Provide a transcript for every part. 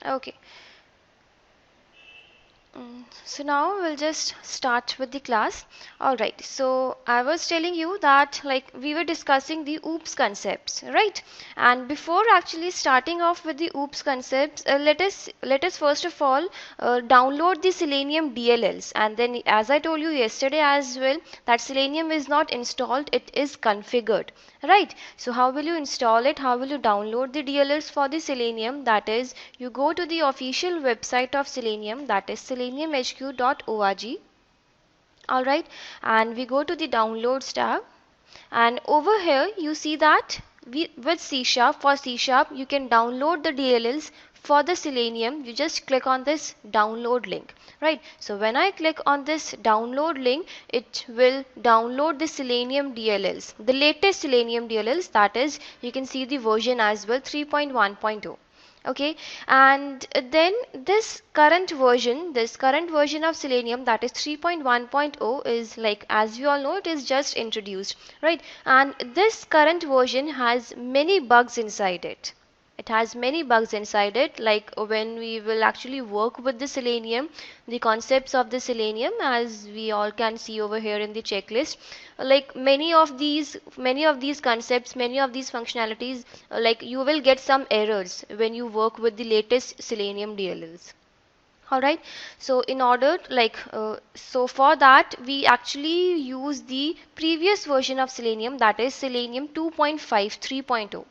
Okay. So now we'll just start with the class. All right. So I was telling you that like we were discussing the OOPS concepts, right? And before actually starting off with the OOPS concepts, let us first of all download the Selenium DLLs. And then, as I told you yesterday as well, that Selenium is not installed; it is configured, right? So how will you install it? How will you download the DLLs for the Selenium? That is, you go to the official website of Selenium, that is seleniumhq.org. All right, and we go to the downloads tab, and over here you see that with C sharp, for C sharp you can download the DLLs. For the Selenium, you just click on this download link, right? So when I click on this download link, it will download the Selenium DLLs, the latest Selenium DLLs, that is, you can see the version as well, 3.1.0. Okay, and then this current version of Selenium, that is 3.1.0, is like, as you all know, it is just introduced, right? And this current version has many bugs inside it. It has many bugs inside it, like when we will actually work with the Selenium, the concepts of the Selenium, as we all can see over here in the checklist, like many of these concepts, many of these functionalities, like you will get some errors when you work with the latest Selenium DLLs. All right, so in order like so for that we actually use the previous version of Selenium, that is Selenium 2.5 3.0.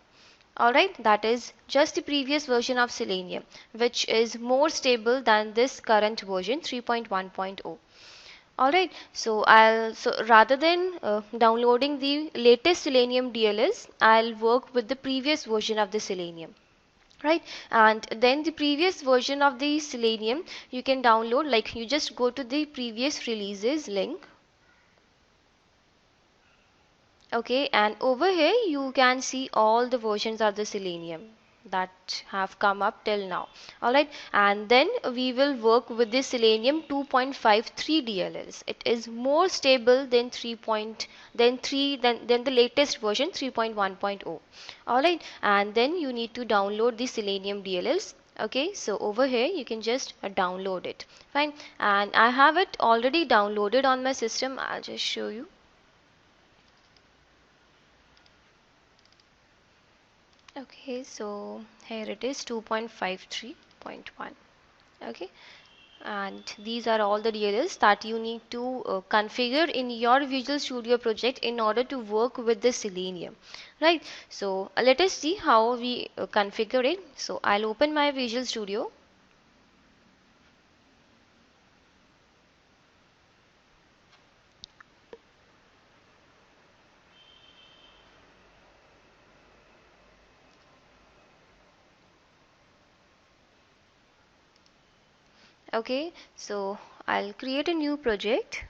All right, that is just the previous version of Selenium, which is more stable than this current version 3.1.0. All right, so rather than downloading the latest Selenium DLS, I'll work with the previous version of the Selenium, right? And then the previous version of the Selenium you can download, like you just go to the previous releases link. Okay, and over here you can see all the versions of the Selenium that have come up till now. All right, and then we will work with the Selenium 2.53 DLLs. It is more stable than 3. Than 3 than the latest version 3.1.0. All right, and then you need to download the Selenium DLLs. Okay, so over here you can just download it. Fine, and I have it already downloaded on my system. I'll just show you. Okay, so here it is 2.53.1. Okay, and these are all the DLLs that you need to configure in your Visual Studio project in order to work with the Selenium, right? So let us see how we configure it. So I'll open my Visual Studio. Okay, so I'll create a new project.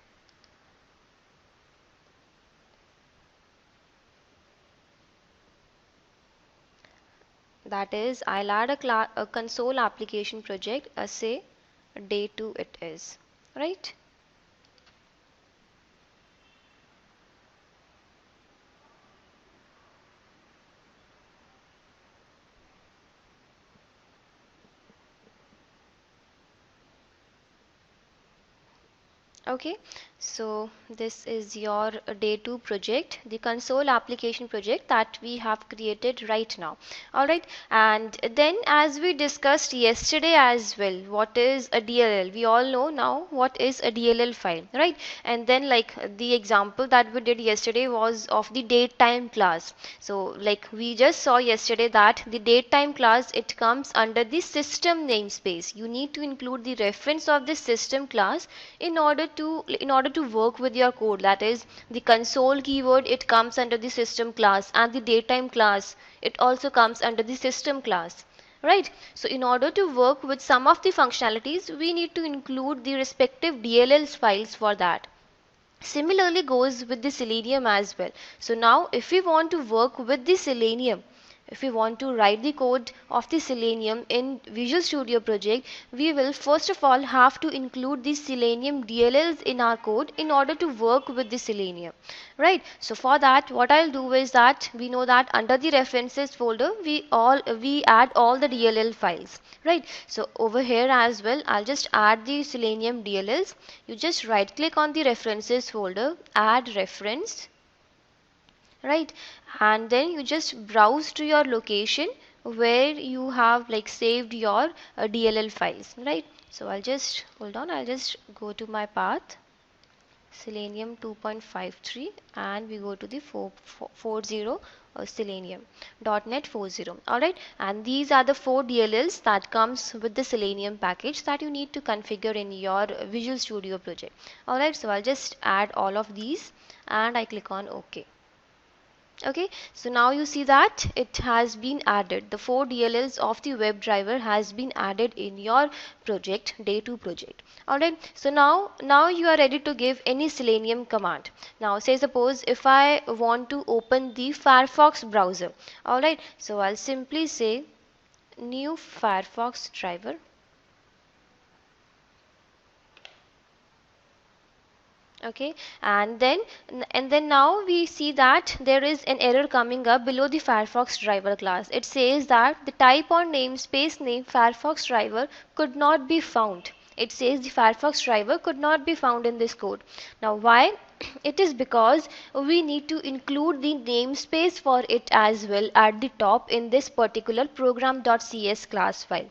That is, I'll add a console application project, say day 2 it is, right? Okay, so this is your day 2 project, the console application project that we have created right now. All right, and then as we discussed yesterday as well, what is a DLL? We all know now what is a DLL file, right? And then like the example that we did yesterday was of the date time class. So like we just saw yesterday that the date time class, it comes under the system namespace. You need to include the reference of the system class in order to work with your code. That is, the console keyword, it comes under the system class, and the datetime class, it also comes under the system class, right? So in order to work with some of the functionalities, we need to include the respective DLLs files for that. Similarly goes with the Selenium as well. So now if we want to work with the Selenium, if we want to write the code of the Selenium in Visual Studio project, we will first of all have to include the Selenium DLLs in our code in order to work with the Selenium, right? So for that, what I'll do is that we know that under the references folder, we add all the DLL files, right? So over here as well, I'll just add the Selenium DLLs. You just right click on the references folder, add reference, right, and then you just browse to your location where you have like saved your DLL files, right? So I'll just hold on, I'll just go to my path Selenium 2.53 and we go to the 40 Selenium .NET 40. Alright, and these are the 4 DLLs that comes with the Selenium package that you need to configure in your Visual Studio project. Alright, so I'll just add all of these and I click on OK. Okay, so now you see that it has been added. The 4 DLLs of the WebDriver has been added in your project, day 2 project. Alright, so now you are ready to give any Selenium command. Now say suppose if I want to open the Firefox browser. Alright, so I'll simply say new Firefox driver. Okay, and then now we see that there is an error coming up below the Firefox driver class. It says that the type or namespace name Firefox driver could not be found. It says the Firefox driver could not be found in this code. Now why? It is because we need to include the namespace for it as well at the top in this particular program.cs class file.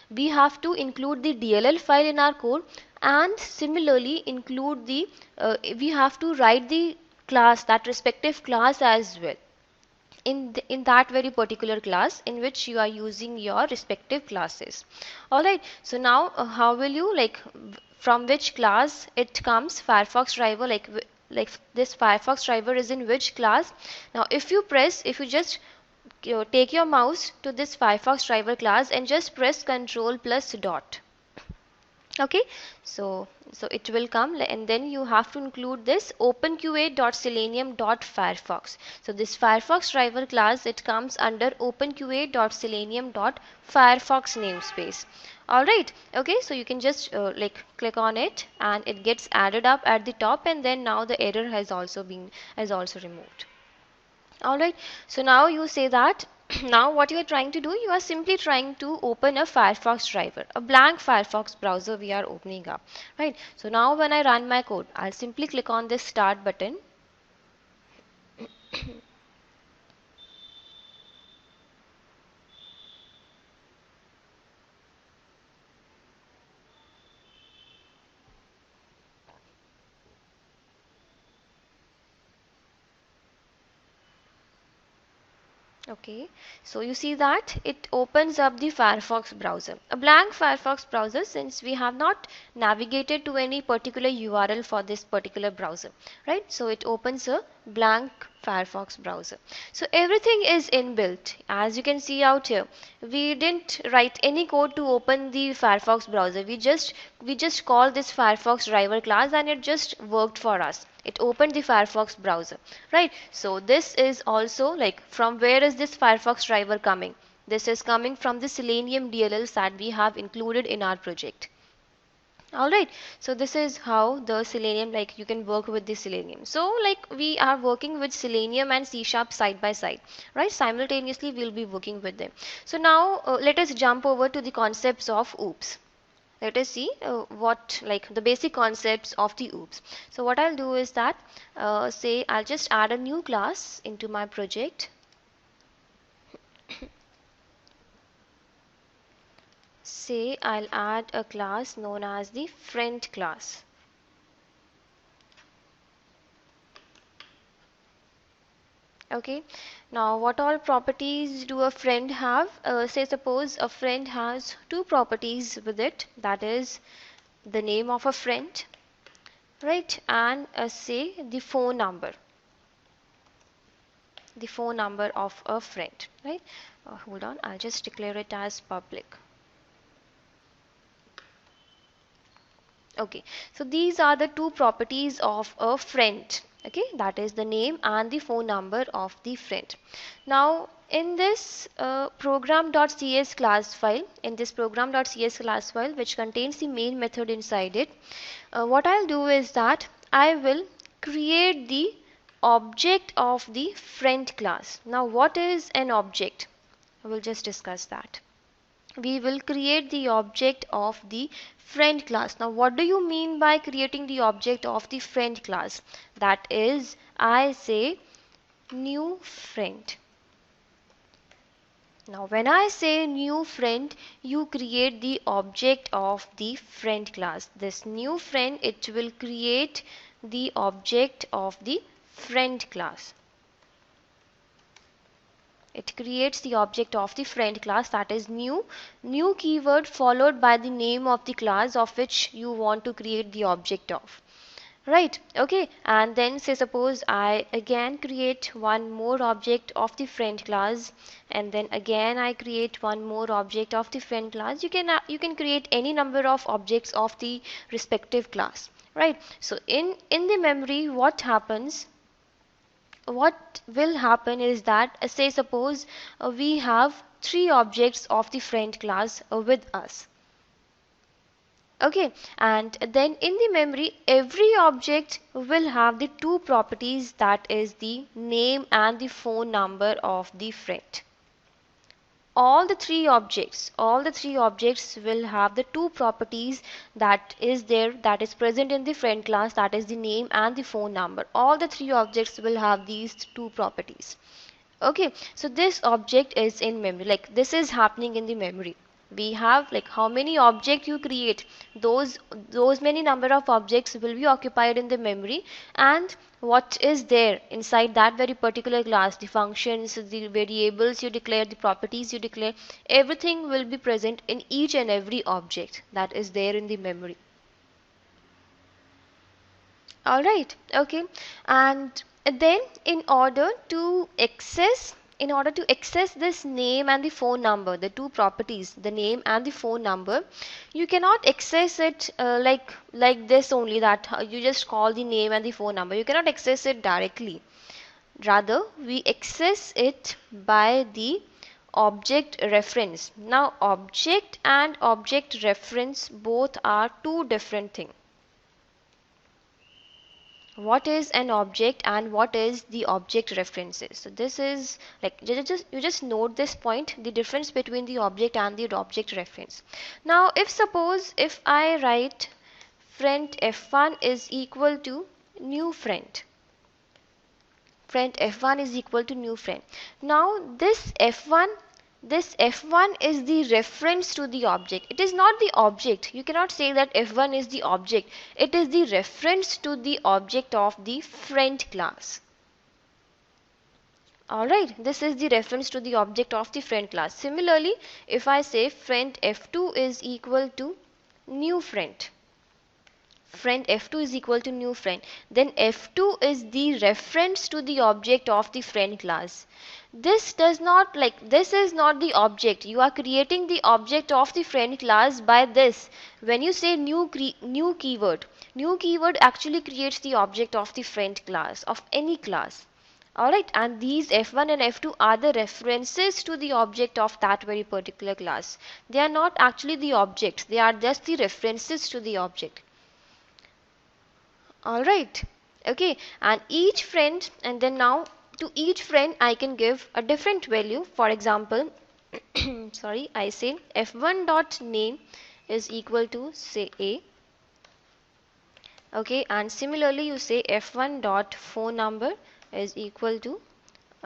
We have to include the DLL file in our code, and similarly include the we have to write the class, that respective class as well in that very particular class in which you are using your respective classes. Alright, so now how will you from which class it comes, Firefox driver, like this Firefox driver is in which class. Now if you just take your mouse to this Firefox driver class and just press Ctrl plus dot. Okay, so it will come, and then you have to include this openqa.selenium.firefox. So this Firefox driver class, it comes under openqa.selenium.firefox namespace. Alright, okay, so you can just click on it and it gets added up at the top, and then now the error has also removed. Alright, so now you say that now what you are trying to do, you are simply trying to open a Firefox driver, a blank Firefox browser we are opening up, right? So now when I run my code, I'll simply click on this start button. Okay, so you see that it opens up the Firefox browser, a blank Firefox browser, since we have not navigated to any particular URL for this particular browser, right? So it opens a blank Firefox browser. So everything is inbuilt, as you can see out here. We didn't write any code to open the Firefox browser. We just called this Firefox driver class and it just worked for us. It opened the Firefox browser, right? So this is also from where is this Firefox driver coming? This is coming from the Selenium DLLs that we have included in our project. Alright, so this is how the Selenium, you can work with the Selenium. So we are working with Selenium and C# side by side, right? Simultaneously we'll be working with them. So now let us jump over to the concepts of OOPS. Let us see what the basic concepts of the OOPS. So what I'll do is that say I'll just add a new class into my project. Say I'll add a class known as the friend class. Okay, now what all properties do a friend have? Say suppose a friend has 2 properties with it, that is the name of a friend, right, and say the phone number of a friend, right? Hold on, I'll just declare it as public. Okay, so these are the 2 properties of a friend. Okay, that is the name and the phone number of the friend. Now in this program.cs class file, which contains the main method inside it, what I'll do is that I will create the object of the friend class. Now what is an object? I will just discuss that. We will create the object of the friend class. Now what do you mean by creating the object of the friend class? That is, I say new friend. Now when I say new friend, you create the object of the friend class. This new friend, it will create the object of the friend class. It creates the object of the friend class, that is new keyword followed by the name of the class of which you want to create the object of. Right, okay, and then say suppose I again create one more object of the friend class, and then again I create one more object of the friend class. You can create any number of objects of the respective class, right? So in the memory, what will happen is that say suppose we have three objects of the friend class with us. Okay, and then in the memory, every object will have the two properties, that is the name and the phone number of the friend. All the three objects will have the two properties that is present in the friend class, that is the name and the phone number. All the three objects will have these two properties. Okay, so this object is in memory, like this is happening in the memory. We have like how many objects you create, those many number of objects will be occupied in the memory, and what is there inside that very particular class, the functions, the variables you declare, the properties you declare, everything will be present in each and every object that is there in the memory. All right, okay, and then in order to access this name and the phone number, the two properties, the name and the phone number, you cannot access it like this only, that you just call the name and the phone number. You cannot access it directly. Rather, we access it by the object reference. Now object and object reference both are two different things. What is an object and what is the object references? So this is like you just note this point, the difference between the object and the object reference. Now if suppose if I write friend f1 is equal to new friend, friend f1 is equal to new friend. Now this f1 is the reference to the object. It is not the object. You cannot say that f1 is the object. It is the reference to the object of the friend class. Alright, this is the reference to the object of the friend class. Similarly, if I say friend f2 is equal to new friend, friend f2 is equal to new friend, then f2 is the reference to the object of the friend class. This is not the object. You are creating the object of the friend class by this. When you say new keyword actually creates the object of the friend class of any class. Alright, and these f1 and f2 are the references to the object of that very particular class. They are not actually the object. They are just the references to the object. Alright, okay, and each friend, and then now to each friend I can give a different value. For example, sorry, I say f1 dot name is equal to say A. Okay, and similarly you say f1 dot phone number is equal to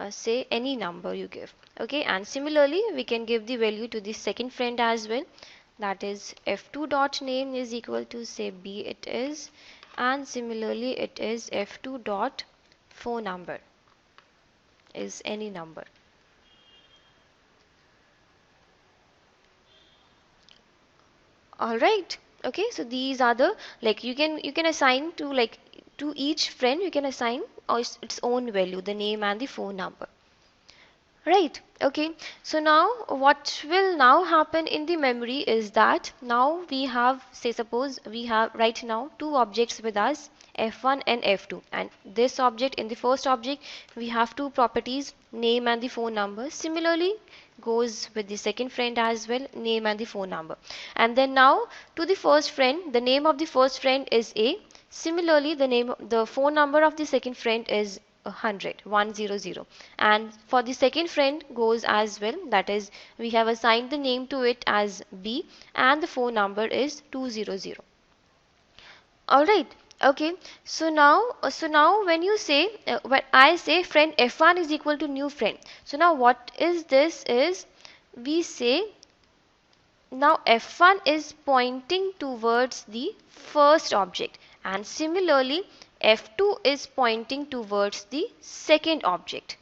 say any number you give. Okay, and similarly we can give the value to the second friend as well. That is f2 dot name is equal to say B it is, and similarly it is f2 dot phone number is any number. All right, okay, so these are the like you can assign to each friend you can assign its own value, the name and the phone number. Right. Okay. So now what will now happen in the memory is that now we have, say suppose we have right now two objects with us, f1 and f2, and this object, in the first object we have two properties, name and the phone number. Similarly goes with the second friend as well, name and the phone number. And then now to the first friend, the name of the first friend is A. Similarly, the phone number of the second friend is 100, and for the second friend goes as well, that is we have assigned the name to it as B and the phone number is 200. All right. Okay. So now when you say when I say friend f1 is equal to new friend, so now what is this is, we say now f1 is pointing towards the first object, and similarly f2 is pointing towards the second object.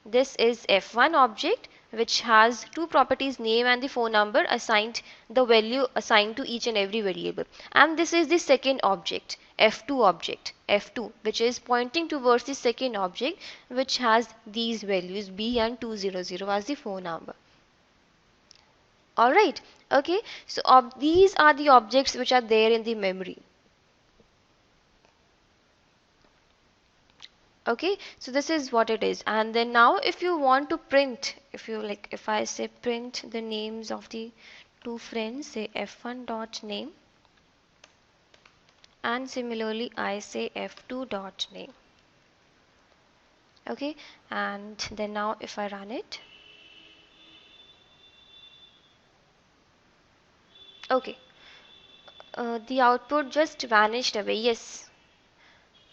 This is f1 object which has two properties, name and the phone number, assigned the value assigned to each and every variable. And this is the second object, f2 which is pointing towards the second object which has these values B and 200 as the phone number. Alright, okay, so these are the objects which are there in the memory. Okay, so this is what it is. And then now if you want to print, if you like, if I say print the names of the two friends, say f1 dot name, and similarly I say f2 dot name. Okay, and then now if I run it, okay, the output just vanished away. Yes,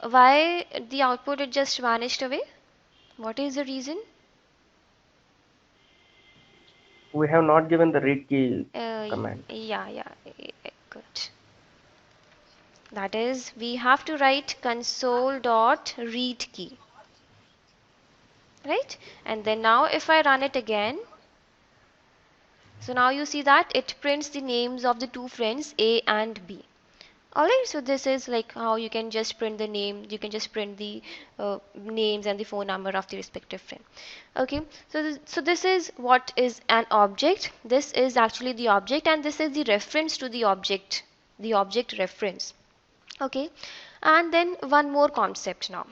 why the output it just vanished away? What is the reason? We have not given the read key command. Yeah, good. That is, we have to write console dot read key, right? And then now if I run it again, so now you see that it prints the names of the two friends A and B. Alright, so this is like how you can just print the name, you can just print the names and the phone number of the respective friend. Okay, so this is what is an object. This is actually the object, and this is the reference to the object reference. Okay, and then one more concept now,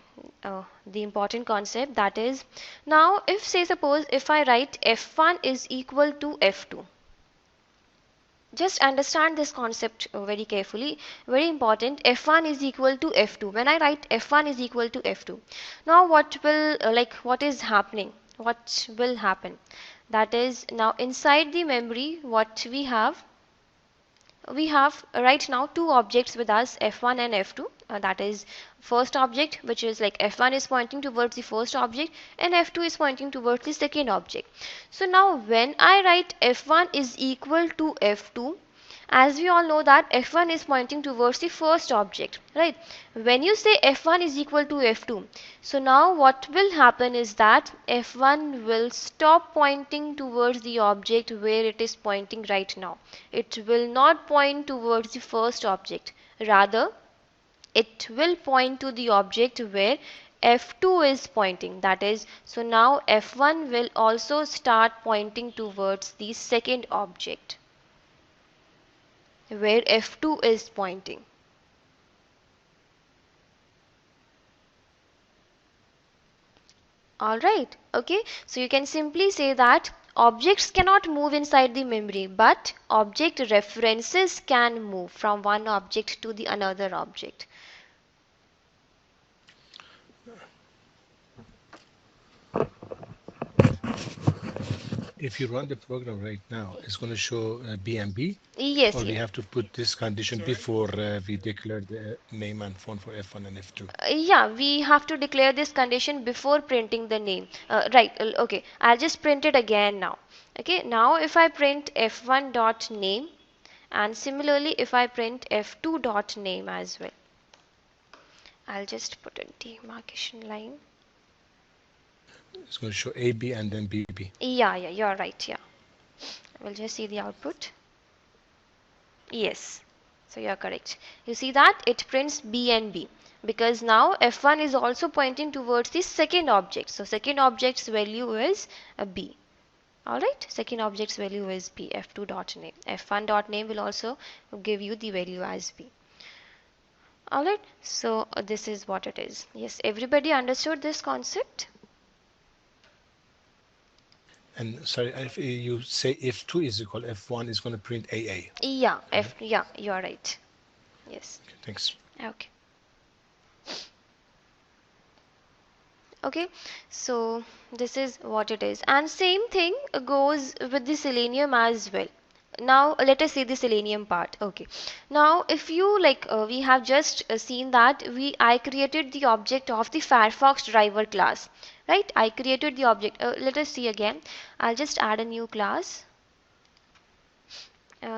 the important concept, that is, now if say suppose if I write f1 is equal to f2, just understand this concept very carefully, very important. F1 is equal to f2. When I write f1 is equal to f2, now what will what is happening, what will happen, that is, now inside the memory what we have right now two objects with us, f1 and f2. That is, first object which is like f1 is pointing towards the first object and f2 is pointing towards the second object. So now when I write f1 is equal to f2, as we all know that f1 is pointing towards the first object, right? When you say f1 is equal to f2, so now what will happen is that f1 will stop pointing towards the object where it is pointing right now. It will not point towards the first object, rather it will point to the object where f2 is pointing. That is, so now f1 will also start pointing towards the second object where f2 is pointing. Alright, okay, so you can simply say that objects cannot move inside the memory, but object references can move from one object to the another object. If you run the program right now, it's going to show B and B, Yes, or we yes. have to put this condition before we declare the name and phone for F1 and F2. Yeah, we have to declare this condition before printing the name. Right, okay. I'll just print it again now. Okay, now if I print f1 dot name, and similarly if I print f2 dot name as well, I'll just put a demarcation line. It's going to show AB and then BB. Yeah, you're right. Yeah, we'll just see the output. Yes, so you're correct. You see that it prints B and B. because now f1 is also pointing towards the second object. So second object's value is b. Alright, second object's value is b. f2 dot name. f1 dot name will also give you the value as b. Alright, so this is what it is. Yes, everybody understood this concept? And sorry, if you say f2 is equal, f1 is going to print AA. Yeah, yeah, you are right. Yes. Okay, thanks. Okay. Okay, so this is what it is, and same thing goes with the selenium as well. Now let us see the selenium part. Okay, now if you like we have just seen that I created the object of the Firefox driver class, right? I created the object. Let us see again. I'll just add a new class.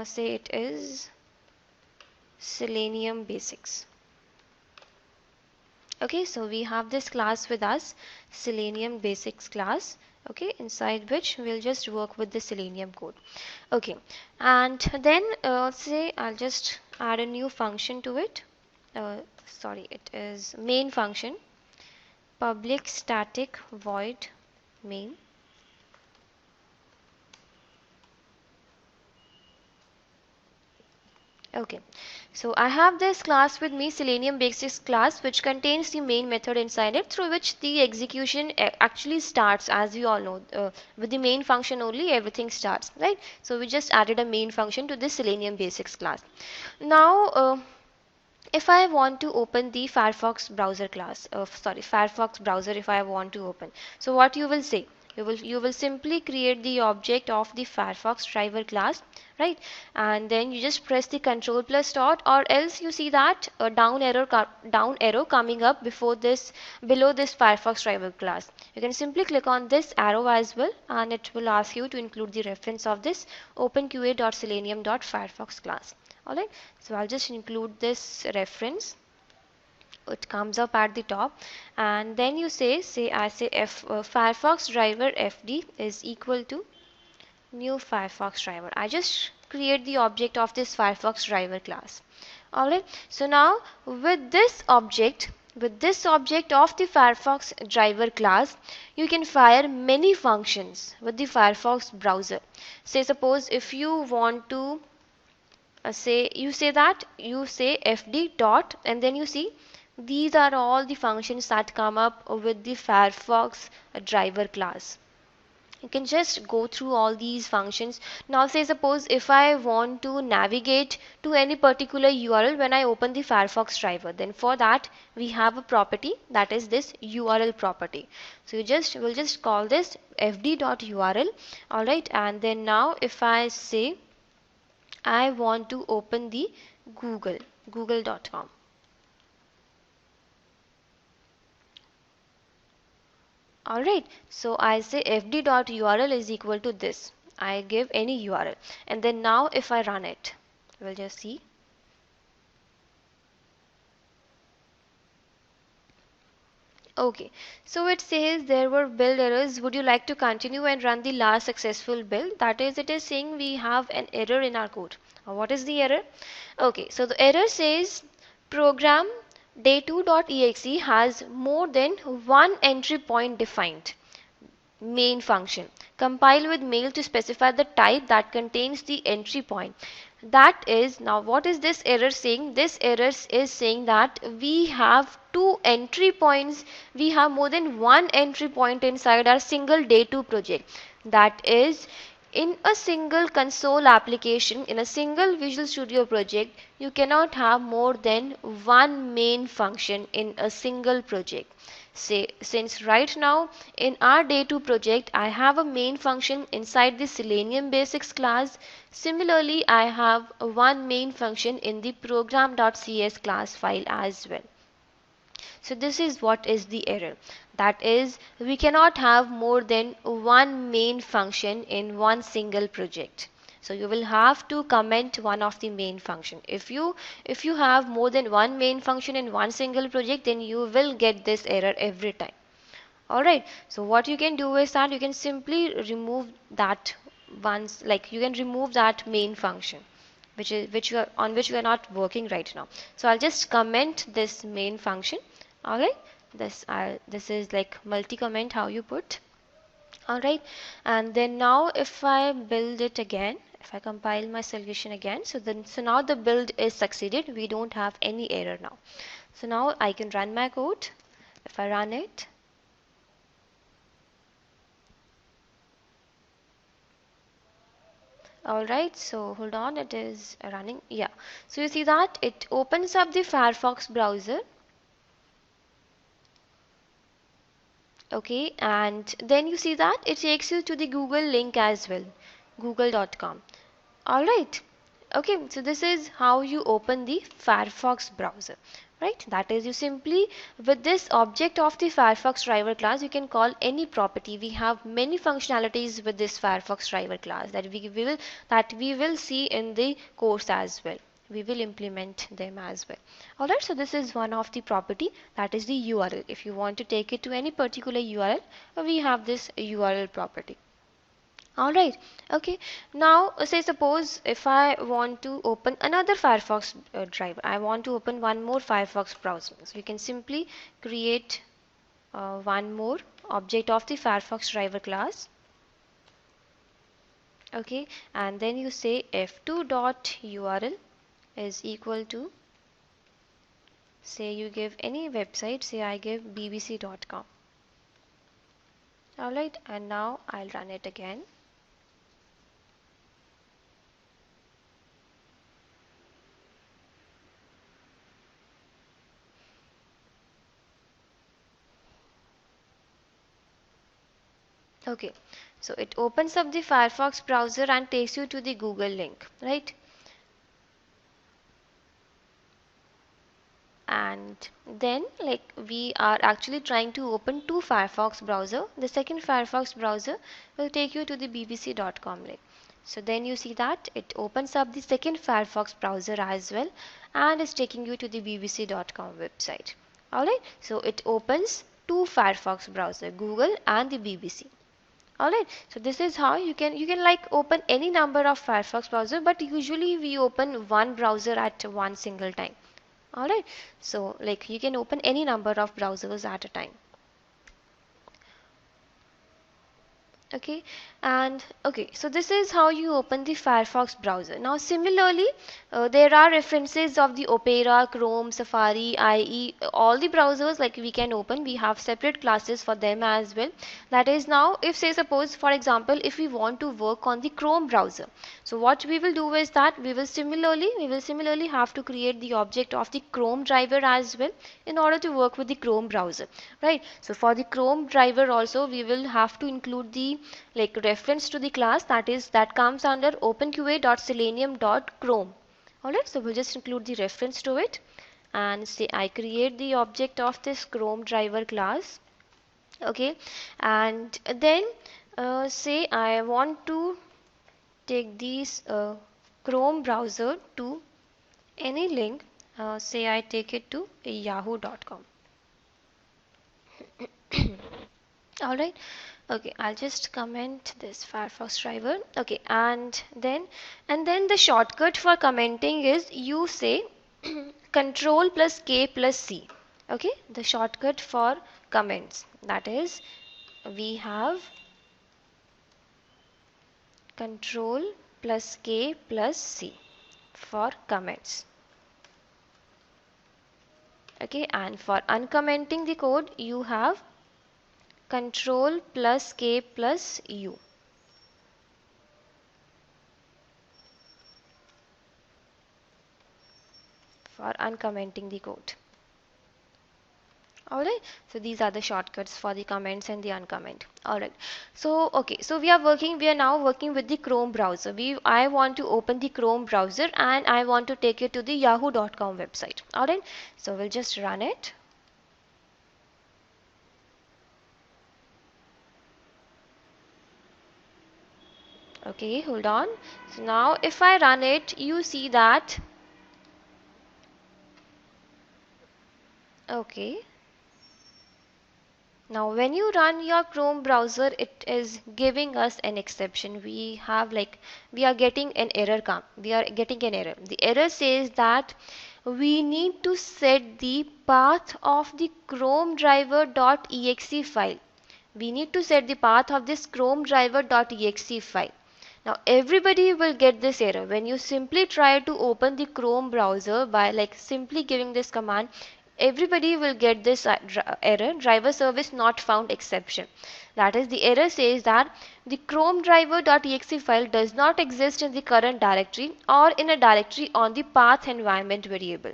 Say it is Selenium Basics. Okay, so we have this class with us, Selenium Basics class. Okay, inside which we'll just work with the Selenium code. Okay, and then say I'll just add a new function to it. Sorry, it is main function, public static void main. Okay, so I have this class with me, Selenium Basics class, which contains the main method inside it, through which the execution actually starts. As you all know, with the main function only everything starts, right? So we just added a main function to this Selenium Basics class. Now if I want to open the Firefox browser class, Firefox browser, if I want to open, so what you will say, you will simply create the object of the Firefox driver class, right? And then you just press the control plus dot, or else you see that a down arrow coming up below this Firefox driver class. You can simply click on this arrow as well, and it will ask you to include the reference of this openqa.selenium.firefox class. Alright, so I'll just include this reference. It comes up at the top, and then you say Firefox driver fd is equal to new Firefox driver. I just create the object of this Firefox driver class. Alright, so now with this object of the Firefox driver class, you can fire many functions with the Firefox browser. Say suppose if you want to you say fd dot, and then you see these are all the functions that come up with the Firefox driver class. You can just go through all these functions. Now say suppose if I want to navigate to any particular URL when I open the Firefox driver, then for that we have a property, that is this URL property. So we'll just call this fd.url. Alright, and then now if I say I want to open the google.com. Alright, so I say fd.url is equal to this. I give any URL, and then now if I run it, we'll just see. Okay, so it says there were build errors. Would you like to continue and run the last successful build? That is, it is saying we have an error in our code. What is the error? Okay, so the error says program day2.exe has more than one entry point defined. Main function. Compile with mail to specify the type that contains the entry point. That is, now what is this error saying? This error is saying that we have two entry points, we have more than one entry point inside our single day2 project. That is, in a single console application, in a single Visual Studio project, you cannot have more than one main function in a single project. Since right now in our day2 project I have a main function inside the Selenium Basics class, similarly I have one main function in the program.cs class file as well. So this is what is the error. That is, we cannot have more than one main function in one single project. So you will have to comment one of the main function. If you have more than one main function in one single project, then you will get this error every time. Alright, so what you can do is that you can simply remove that main function which you are on which we are not working right now. So I'll just comment this main function. Alright, this is like multi comment how you put. Alright, and then now if I build it again, if I compile my solution again, so now the build is succeeded. We don't have any error now. So now I can run my code. If I run it, alright, so hold on, it is running. Yeah, so you see that it opens up the Firefox browser. Okay, and then you see that it takes you to the Google link as well, google.com. Alright, okay, so this is how you open the Firefox browser, right? That is, you simply, with this object of the Firefox driver class, you can call any property. We have many functionalities with this Firefox driver class that we will see in the course as well. We will implement them as well. Alright, so this is one of the property, that is the URL. If you want to take it to any particular URL, we have this URL property. Alright, okay. Now say suppose if I want to open another Firefox driver, I want to open one more Firefox browser. So you can simply create one more object of the Firefox driver class. Okay, and then you say f2.url is equal to, say you give any website, say I give bbc.com. Alright, and now I'll run it again. Okay, so it opens up the Firefox browser and takes you to the Google link, right? And then like we are actually trying to open two Firefox browser. The second Firefox browser will take you to the bbc.com link. So then you see that it opens up the second Firefox browser as well and is taking you to the bbc.com website. Alright, so it opens two Firefox browser, Google and the BBC. Alright, so this is how you can like open any number of Firefox browser, but usually we open one browser at one single time. Alright, so like you can open any number of browsers at a time. Okay, and okay, so this is how you open the Firefox browser. Now similarly, there are references of the Opera, Chrome, Safari, IE, all the browsers like we can open. We have separate classes for them as well. That is, now if say suppose for example if we want to work on the Chrome browser, so what we will do is that we will similarly have to create the object of the Chrome driver as well in order to work with the Chrome browser, right? So for the Chrome driver also we will have to include the like reference to the class that comes under openqa.selenium.chrome. Alright, so we'll just include the reference to it and say I create the object of this Chrome driver class. Okay, and then say I want to take this Chrome browser to any link, say I take it to yahoo.com. Alright, okay, I'll just comment this Firefox driver. Okay, and then the shortcut for commenting is you say control plus K plus C. Okay, the shortcut for comments, that is we have control plus K plus C for comments. Okay, and for uncommenting the code you have control plus K plus U. For uncommenting the code. Alright, so these are the shortcuts for the comments and the uncomment. Alright, so okay, so we are now working with the Chrome browser. I want to open the Chrome browser and I want to take it to the yahoo.com website. Alright, so we'll just run it. Okay, hold on. So now if I run it, you see that okay. Now when you run your Chrome browser, it is giving us an exception. We are getting an error. The error says that we need to set the path of the Chrome driver.exe file. We need to set the path of this Chrome driver.exe file. Now everybody will get this error when you simply try to open the Chrome browser by simply giving this command. Everybody will get this error, driver service not found exception. That is, the error says that the Chrome driver.exe file does not exist in the current directory or in a directory on the path environment variable.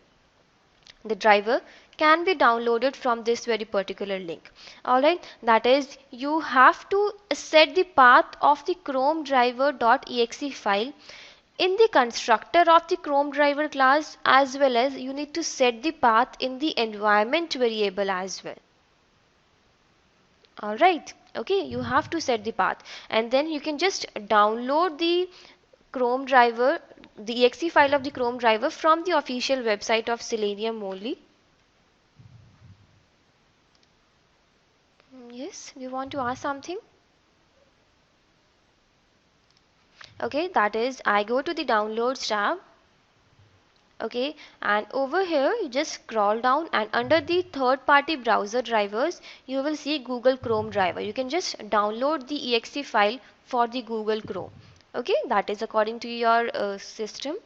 The driver can be downloaded from this very particular link. Alright, that is, you have to set the path of the Chrome driver.exe file in the constructor of the Chrome driver class, as well as you need to set the path in the environment variable as well. Alright, okay, you have to set the path, and then you can just download the Chrome driver, the exe file of the Chrome driver from the official website of Selenium only. Yes, you want to ask something? Okay, that is, I go to the downloads tab. Okay, and over here you just scroll down, and under the third party browser drivers you will see Google Chrome driver. You can just download the exe file for the Google Chrome. Okay, that is according to your system,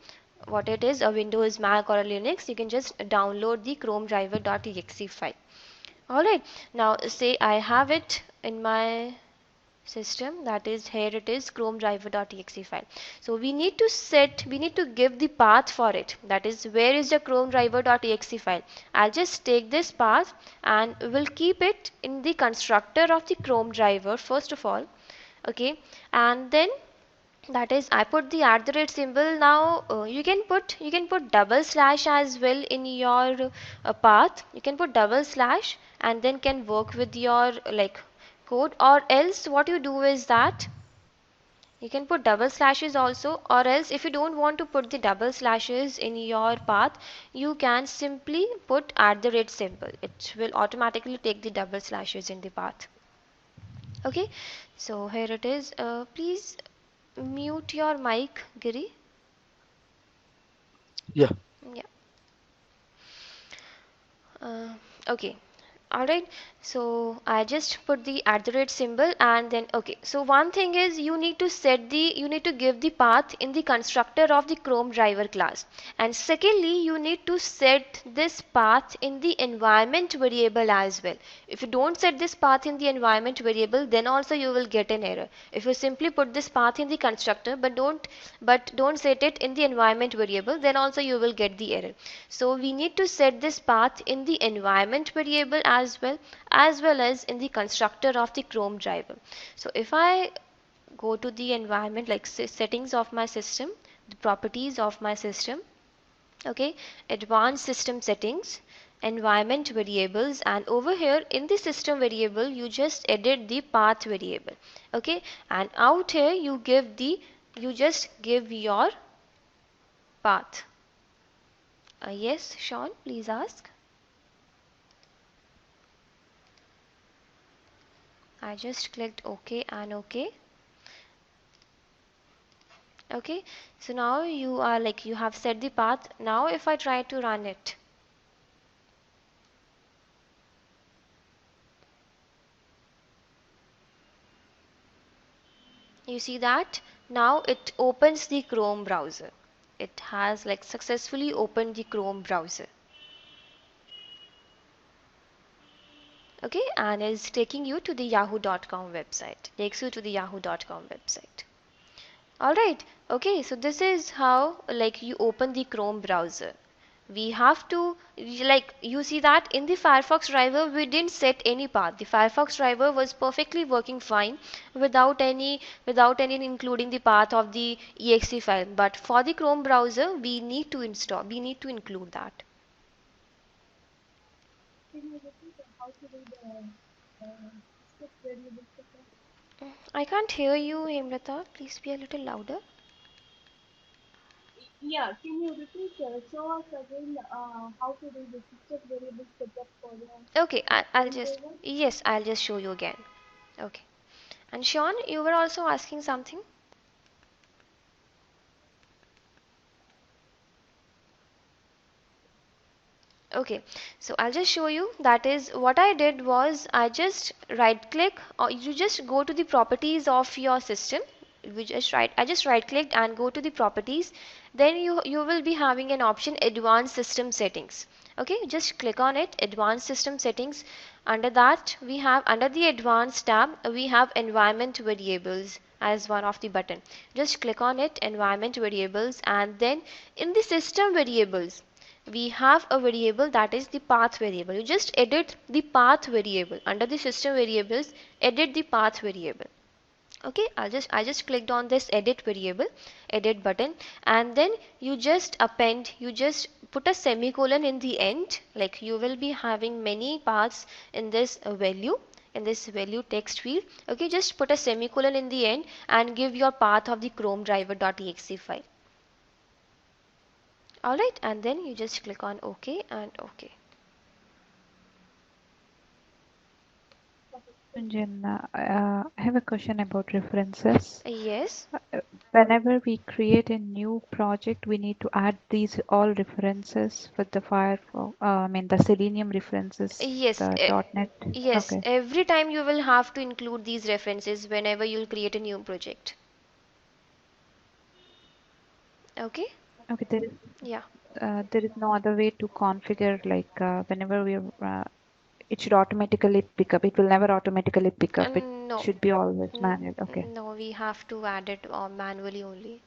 what it is, a Windows, Mac, or a Linux. You can just download the Chrome driver.exe file. Alright, now say I have it in my system, that is, here it is, Chrome driver.exe file. So we need to give the path for it, that is, where is the Chrome driver.exe file. I'll just take this path and will keep it in the constructor of the Chrome driver first of all. Okay, and then, that is, I put the @ now. You can put double slash as well in your path. You can put double slash and then can work with your code, or else what you do is that you can put double slashes also, or else if you don't want to put the double slashes in your path, you can simply put @. It will automatically take the double slashes in the path. Okay, so here it is. Please mute your mic, Giri. Yeah. Yeah. Okay. Alright, so I just put the @ and then, okay, so one thing is you need to give the path in the constructor of the Chrome driver class, and secondly you need to set this path in the environment variable as well. If you don't set this path in the environment variable, then also you will get an error. If you simply put this path in the constructor but don't set it in the environment variable, then also you will get the error. So we need to set this path in the environment variable as well as in the constructor of the Chrome driver. So if I go to the environment, like settings of my system, the properties of my system, okay, advanced system settings, environment variables, and over here in the system variable you just edit the path variable. Okay, and out here you just give your path. Yes, Sean, please ask. I just clicked OK and OK. Okay, so now you have set the path. Now if I try to run it, you see that now it opens the Chrome browser. It has successfully opened the Chrome browser. Okay, and is taking you to the yahoo.com website. Takes you to the yahoo.com website. Alright, okay, so this is how you open the Chrome browser. We have to, you see that in the Firefox driver we didn't set any path. The Firefox driver was perfectly working fine without any including the path of the exe file. But for the Chrome browser we need to include that. I can't hear you, Hemlata. Please be a little louder. Yeah, can you repeat? Show us again how to do the system variable setup for the Okay, I'll chrome just, driver? yes, I'll just show you again. Okay. And Sean, you were also asking something? Okay, so I'll just show you. That is what I did was I just right click, or you just go to the properties of your system. I just right clicked and go to the properties. Then you will be having an option advanced system settings. Okay, just click on it, advanced system settings. Under that we have, under the advanced tab, we have environment variables as one of the button. Just click on it, environment variables, and then in the system variables we have a variable that is the path variable. You just edit the path variable under the system variables, edit the path variable. Okay, I just clicked on this edit variable, edit button, and then you just append, you just put a semicolon in the end, like you will be having many paths in this value, in this value text field. Okay, just put a semicolon in the end and give your path of the chrome driver.exe file. Alright, and then you just click on OK and OK. Jen, I have a question about references. Yes, Whenever we create a new project, we need to add these all references for the Firefox, I mean the Selenium references, yes, the .NET. yes. Okay, Every time you will have to include these references whenever you'll create a new project. Okay, okay. yeah. There is no other way to configure like whenever we it should automatically pick up. It will never automatically pick up. It No, should be always N- manual. Okay. no, we have to add it manually only.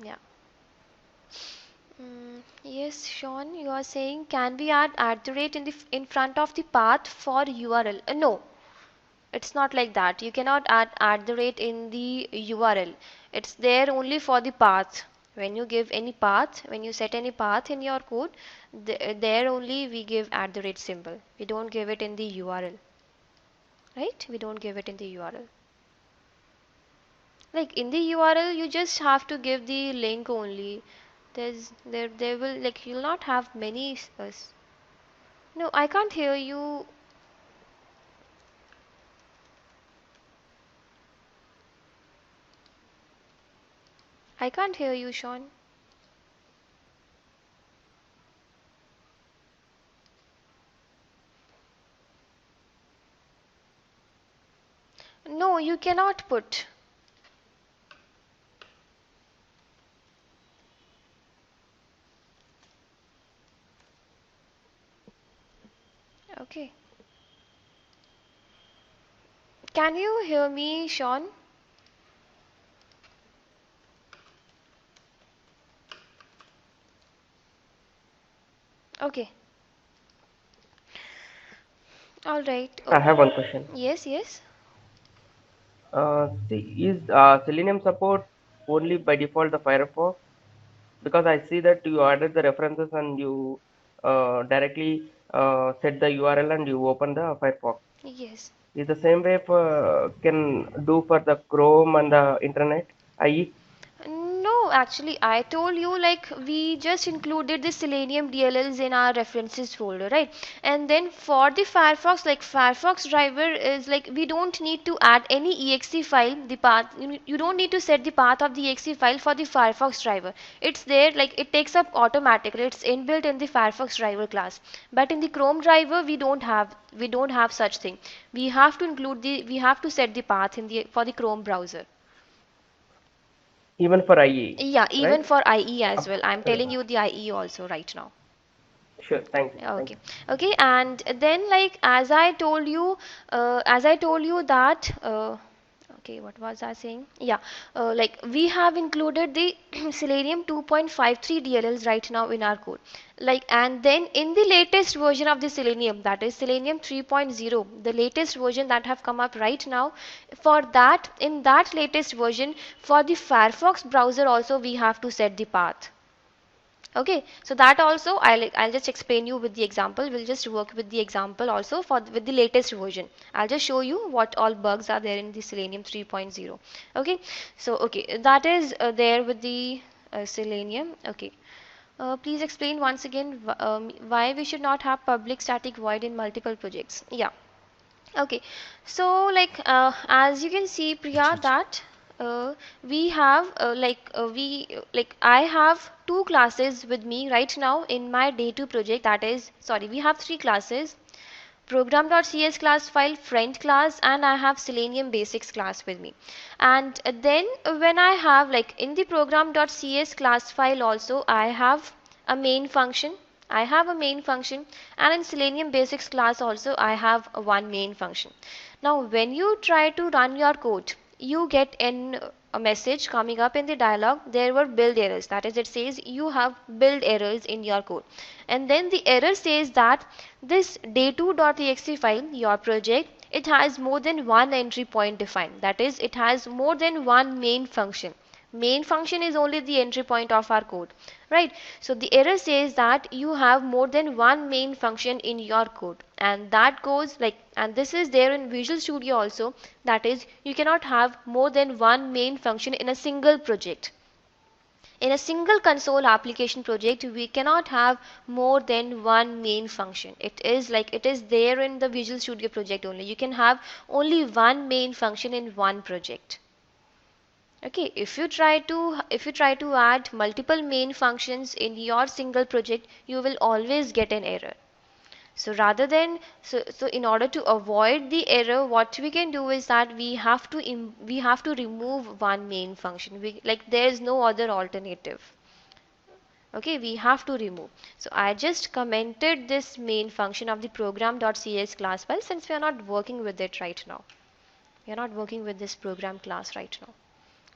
Yeah. Yes, Sean, you are saying can we add at the rate in the in front of the path for URL? No, it's not like that. You cannot add at the rate in the URL. It's there only for the path. When you give any path, when you set any path in your code, there only we give at the rate symbol. We don't give it in the URL, right? We don't give it in the URL. Like in the URL, you just have to give the link only. There will, like, you'll not have many. No, I can't hear you. I can't hear you, Sean. No, you cannot put. Okay. Can you hear me, Sean? Okay. All right. I have one question. Yes, yes. See, is Selenium support only by default the Firefox? Because I see that you added the references and you directly set the URL and you open the Firefox. Yes. Is the same way for can do for the Chrome and the Internet IE? No, actually, I told you like we just included the Selenium DLLs in our references folder, right? And then for the Firefox, like Firefox driver is like we don't need to add any exe file, the path. You don't need to set the path of the exe file for the Firefox driver. It's there, like it takes up automatically. It's inbuilt in the Firefox driver class. But in the Chrome driver, we don't have such thing. We have to set the path in the for the Chrome browser. Even for IE, Yeah, even right? for IE as Up- well. I'm Sorry. telling you the IE also right now. Sure. Thank you. Thank Okay. you. Okay, and then like as I told you that okay, what was I saying? Yeah, like we have included the Selenium 2.53 DLLs right now in our code. Like, and then in the latest version of the Selenium, that is Selenium 3.0, the latest version that have come up right now, for that, in that latest version, for the Firefox browser also we have to set the path. Okay, so that also I'll just explain you with the example. We'll just work with the example also with the latest version. I'll just show you what all bugs are there in the Selenium 3.0. Okay, so okay, that is there with the Selenium. Okay, please explain once again why we should not have public static void in multiple projects. Yeah. Okay, so like as you can see, Priya, that we have I have two classes with me right now in my day two project. That is, sorry, we have three classes: program.cs class file, friend class, and I have Selenium basics class with me. And then when I have, like, in the program.cs class file also, I have a main function. I have a main function, and in Selenium basics class also I have one main function. Now when you try to run your code, you get a message coming up in the dialog. There were build errors, that is, it says you have build errors in your code. And then the error says that this day2.exe file, your project, it has more than one entry point defined. That is, it has more than one main function. Main function is only the entry point of our code, right? So the error says that you have more than one main function in your code, and that goes like, and this is there in Visual Studio also. That is, you cannot have more than one main function in a single project. In a single console application project, we cannot have more than one main function. It is like, it is there in the Visual Studio project only. You can have only one main function in one project. Okay, if you try to add multiple main functions in your single project, you will always get an error. So rather than, so in order to avoid the error, what we can do is that we have to remove one main function. Like, there is no other alternative. Okay, we have to remove. So I just commented this main function of the program.cs class file, since we are not working with it right now. We are not working with this program class right now.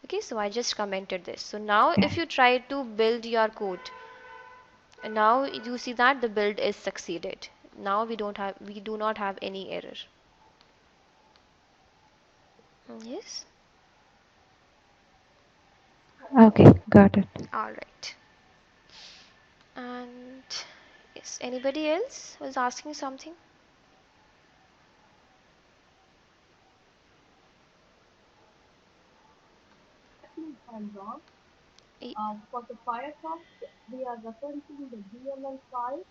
Okay, so I just commented this. So now if you try to build your code, and now you see that the build is succeeded. Now we do not have any error. Yes. Okay, got it. All right. And yes, anybody else was asking something? Correct me if I'm wrong. Y- For the Firefox, we are referencing the DLL file,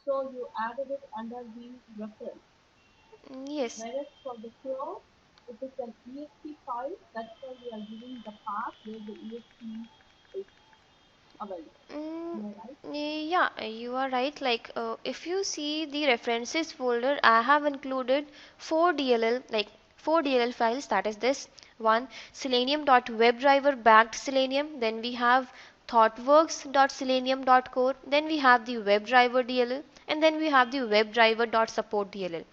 so you added it under the reference. Yes. Whereas for the Chrome, it is an exe file, that's why we are giving the path where the exe is available. Mm, Am I right? yeah, you are right. Like, if you see the references folder, I have included four DLL, like four DLL files. That is this one, selenium.webdriver backed Selenium. Then we have thoughtworks.selenium.core. Then we have the WebDriver DLL, and then we have the WebDriver.support DLL.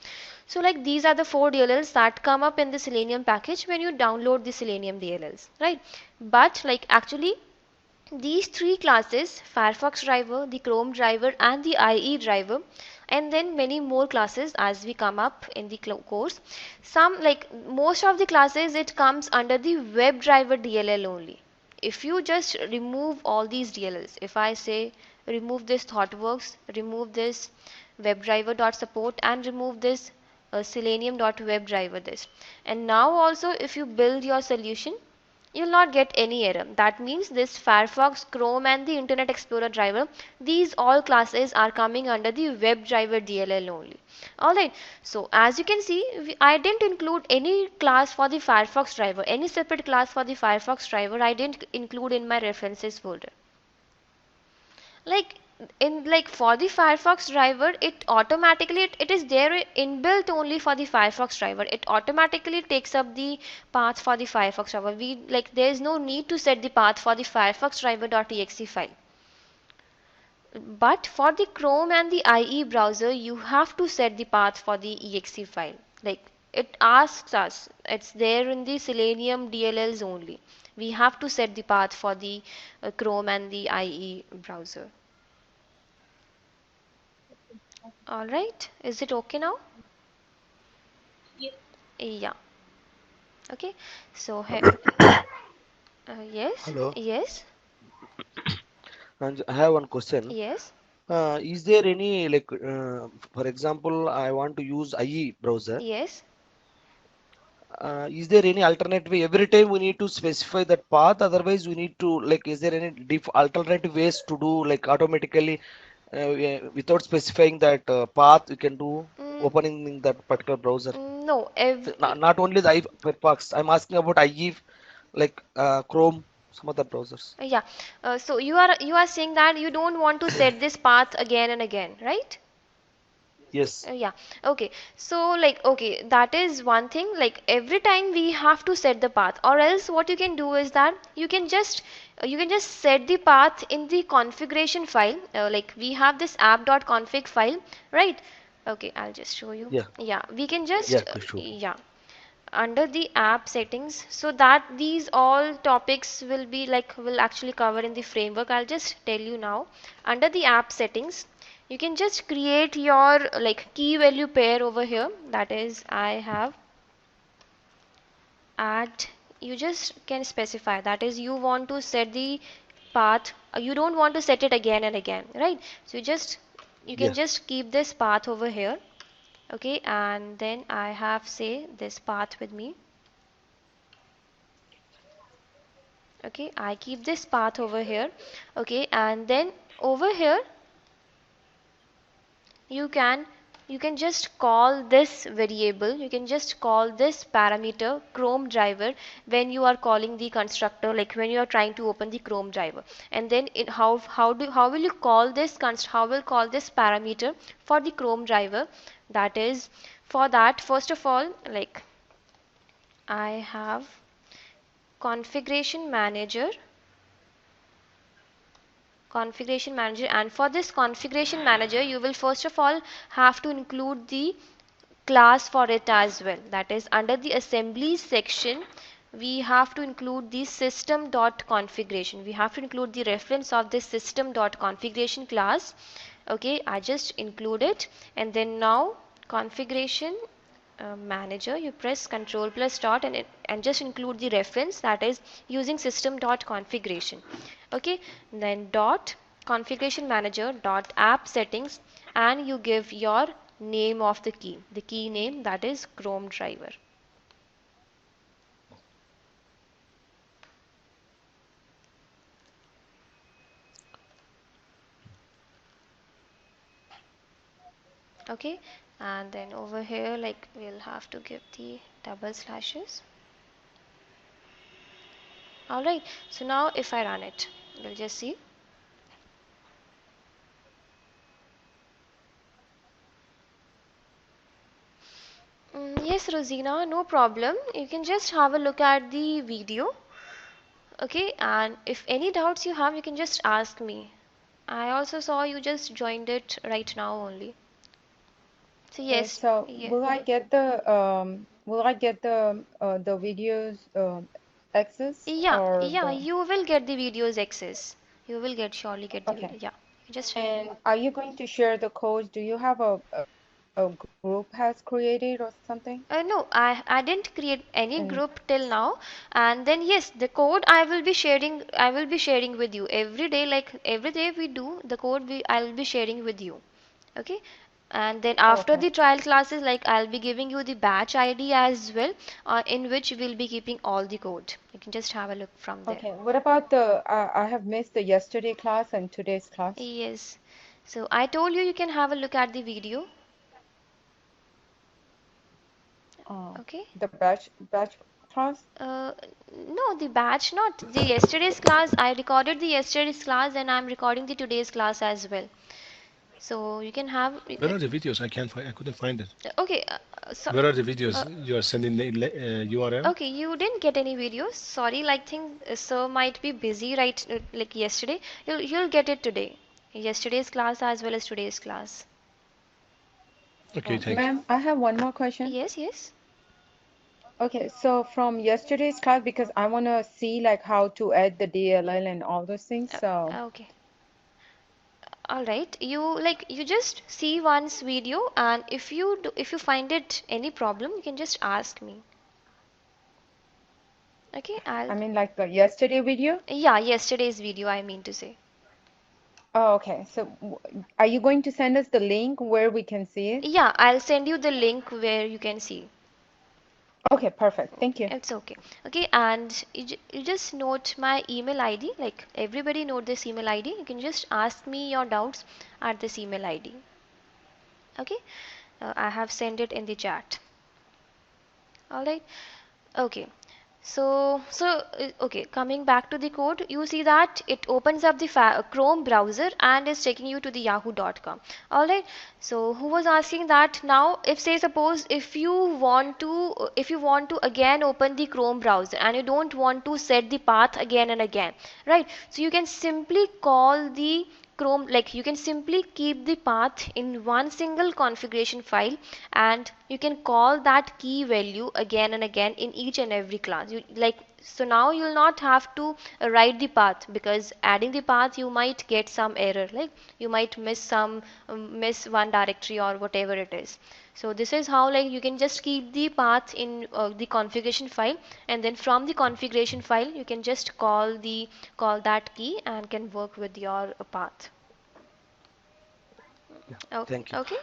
So like, these are the four DLLs that come up in the Selenium package when you download the Selenium DLLs, right? But like, actually, these three classes, Firefox driver, the Chrome driver, and the IE driver, and then many more classes as we come up in the course. Some, like most of the classes, it comes under the WebDriver DLL only. If you just remove all these DLLs, if I say remove this ThoughtWorks, remove this WebDriver.support, and remove this Selenium.WebDriver this, and now also if you build your solution, you will not get any error. That means this Firefox, Chrome, and the Internet Explorer driver, these all classes are coming under the WebDriver DLL only. Alright, so as you can see, I didn't include any class for the Firefox driver, any separate class for the Firefox driver I didn't include in my references folder. Like, in, like, for the Firefox driver, it automatically, it is there inbuilt only for the Firefox driver. It automatically takes up the path for the Firefox driver. We, like, there is no need to set the path for the Firefox driver.exe file. But for the Chrome and the IE browser, you have to set the path for the exe file. Like, it asks us, it's there in the Selenium DLLs only. We have to set the path for the Chrome and the IE browser. All right. Is it okay now? Yes. Yeah. Okay. So, yes. Hello. Yes. And I have one question. Yes, Is there any like, for example, I want to use IE browser. yes. Is there any alternate way? Every time we need to specify that path. Otherwise, we need to like, is there any alternative ways to do like automatically without specifying that path we can do Mm, opening in that particular browser? no, Not only the Firefox. I'm asking about IE, like Chrome, some other browsers. yeah. So you are saying that you don't want to set this path again and again, right? Yes. Yeah. Okay. So like okay, that is one thing. Like every time we have to set the path, or else what you can do is that you can just set the path in the configuration file. Like we have this app.config file, right? Okay, I'll just show you. Yeah. Yeah, we can Yeah. just Please show me. yeah, under the app settings, so that these all topics will actually cover in the framework. I'll just tell you now. Under the app settings, you can just create your like key value pair over here. That is, I have add, you just can specify, that is you want to set the path, you don't want to set it again and again, right? So you can Yeah. just keep this path over here. Okay, and then I have say this path with me. Okay, I keep this path over here. Okay, and then over here you can you can just call this variable, you can just call this parameter Chrome driver when you are calling the constructor, like when you are trying to open the Chrome driver. And then how will you call this how will call this parameter for the Chrome driver? That is, for that, first of all, like I have configuration manager, and for this configuration manager you will first of all have to include the class for it as well. That is, under the assemblies section we have to include the system.configuration, we have to include the reference of this system.configuration class. Okay, I just include it. And then now configuration manager, you press control plus dot, and just include the reference, that is using system dot configuration. Okay, then dot configuration manager dot app settings, and you give your name of the key name, that is Chrome driver. Okay, and then over here like we'll have to give the double slashes. Alright, so now if I run it, we'll just see. Yes, Rosina, no problem. You can just have a look at the video. Okay, and if any doubts you have, you can just ask me. I also saw you just joined it right now only. So Okay, yes, so yeah, will I get the videos access or yeah, the you will get the videos access. You will surely get the okay. video. Yeah, just And are you going to share the codes? Do you have a group has created or something? no, I didn't create any And group till now. And then yes, the code I will be sharing. I will be sharing with you every day. Like every day we do the code. I'll be sharing with you. Okay, and then after okay. the trial classes, like I'll be giving you the batch ID as well, in which we'll be keeping all the code. You can just have a look from there. Okay. What about the I have missed the yesterday class and today's class. Yes, so I told you, you can have a look at the video. Okay. The batch class? uh, no, the batch, not the yesterday's class. I recorded the yesterday's class and I'm recording the today's class as well, so you can have Where are the videos? I couldn't find it. okay, so Where are the videos? uh, You are sending the URL? okay, you didn't get any videos. Sorry, like think sir might be busy right like yesterday. You'll get it today. Yesterday's class as well as today's class. Okay, thank you. Ma'am, I have one more question. Yes, yes. Okay, so from yesterday's class, because I want to see like how to add the DLL and all those things. So, Okay. All right. You just see one's video, and if you find it any problem, you can just ask me. Okay, I mean like the yesterday video? yeah, yesterday's video I mean to say. Oh, okay. So are you going to send us the link where we can see it? Yeah, I'll send you the link where you can see. Okay, perfect. Thank you. It's okay. Okay, and you just note my email ID. Like everybody note this email ID. You can just ask me your doubts at this email ID. Okay, I have sent it in the chat. All right. Okay. Okay, coming back to the code, you see that it opens up the Chrome browser and is taking you to the yahoo.com. All right. So who was asking that now? If say suppose if you want to again open the Chrome browser and you don't want to set the path again and again, right? So you can simply call the Chrome, like you can simply keep the path in one single configuration file, and you can call that key value again and again in each and every class. So now you'll not have to write the path, because adding the path you might get some error, like you might miss one directory or whatever it is. So this is how, like, you can just keep the path in the configuration file, and then from the configuration file you can just call that key and can work with your path. Yeah, Okay. thank you. Okay.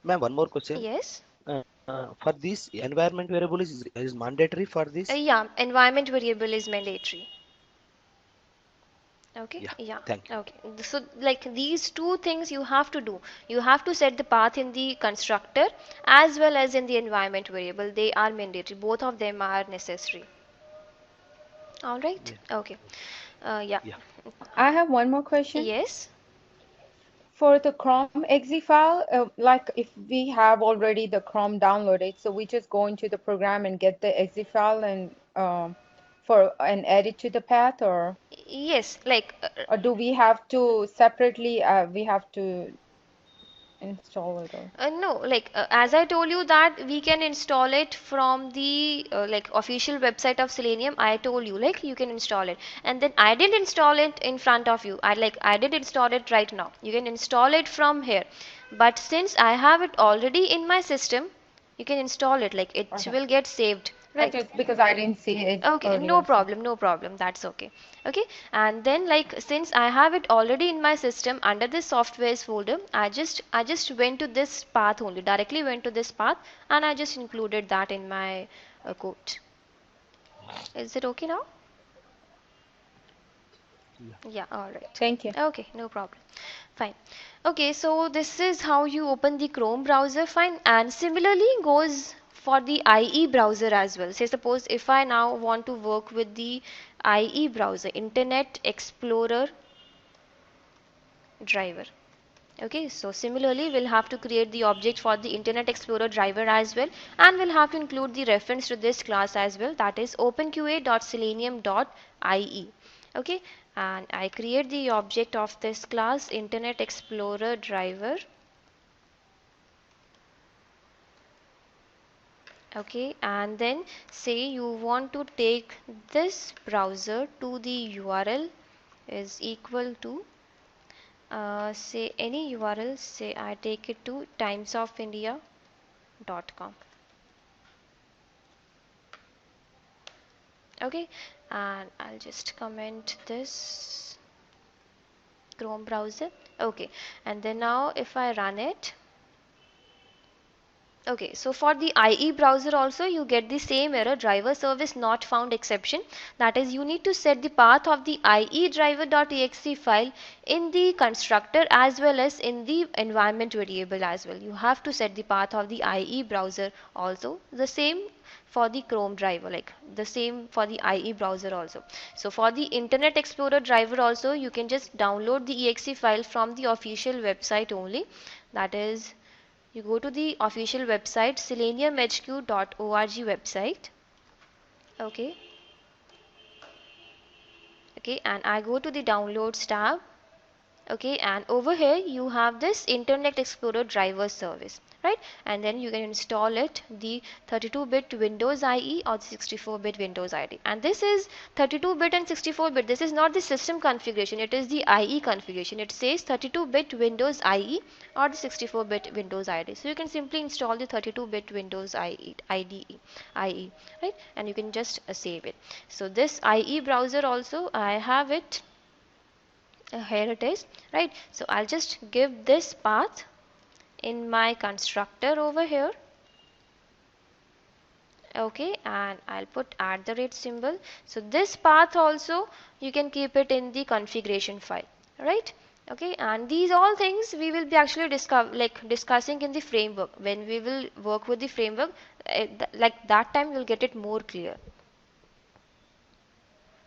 Ma'am, one more question. Yes. For this environment variable is mandatory for this? Yeah, environment variable is mandatory. Okay. Yeah, Yeah. thank you. Okay. So like these two things you have to do. You have to set the path in the constructor as well as in the environment variable. They are mandatory. Both of them are necessary. All right. Yeah, Okay. Yeah. yeah. I have one more question. Yes. For the Chrome exe file, like if we have already the Chrome downloaded, so we just go into the program and get the exe file and add it to the path, Yes. Like or do we have to separately we have to install it, or no, like as I told you that we can install it from the like official website of Selenium. I told you like you can install it, and then I didn't install it in front of you. I did install it right now. You can install it from here, but since I have it already in my system, you can install it. Like it okay? will get saved, I right? just because I didn't see it Okay, no earlier, so problem, no problem. That's okay. Okay, and then like since I have it already in my system under this softwares folder, I just went to this path only, directly went to this path, and I just included that in my code. Is it okay now? Yeah. Yeah, all right. thank you. Okay, no problem. Fine. Okay, so this is how you open the Chrome browser. Fine. And similarly goes for the IE browser as well. Say suppose if I now want to work with the IE browser, Internet Explorer driver. Okay, so similarly we'll have to create the object for the Internet Explorer driver as well, and we'll have to include the reference to this class as well, that is openqa.selenium.ie. Okay, and I create the object of this class Internet Explorer driver. Okay, and then say you want to take this browser to the URL is equal to say any URL, say I take it to timesofindia.com. Okay, and I'll just comment this Chrome browser. Okay, and then now if I run it, okay, so for the IE browser also you get the same error, driver service not found exception. That is, you need to set the path of the IE driver.exe file in the constructor as well as in the environment variable as well. You have to set the path of the IE browser also. The same for the Chrome driver, like the same for the IE browser also. So for the Internet Explorer driver also, you can just download the exe file from the official website only. That is, you go to the official website seleniumhq.org website. Okay. Okay, and I go to the downloads tab. Okay, and over here you have this Internet Explorer driver service, right? And then you can install it, the 32-bit Windows IE or the 64-bit Windows IE. And this is 32-bit and 64-bit. This is not the system configuration, it is the IE configuration. It says 32-bit Windows IE or the 64-bit Windows IE. So you can simply install the 32-bit Windows IE, IE, right? And you can just save it. So this IE browser also I have it Here it is, right? So I'll just give this path in my constructor over here. Okay, and I'll put @ symbol. So this path also you can keep it in the configuration file, right? Okay, and these all things we will be actually discussing in the framework. When we will work with the framework, like that time you'll get it more clear.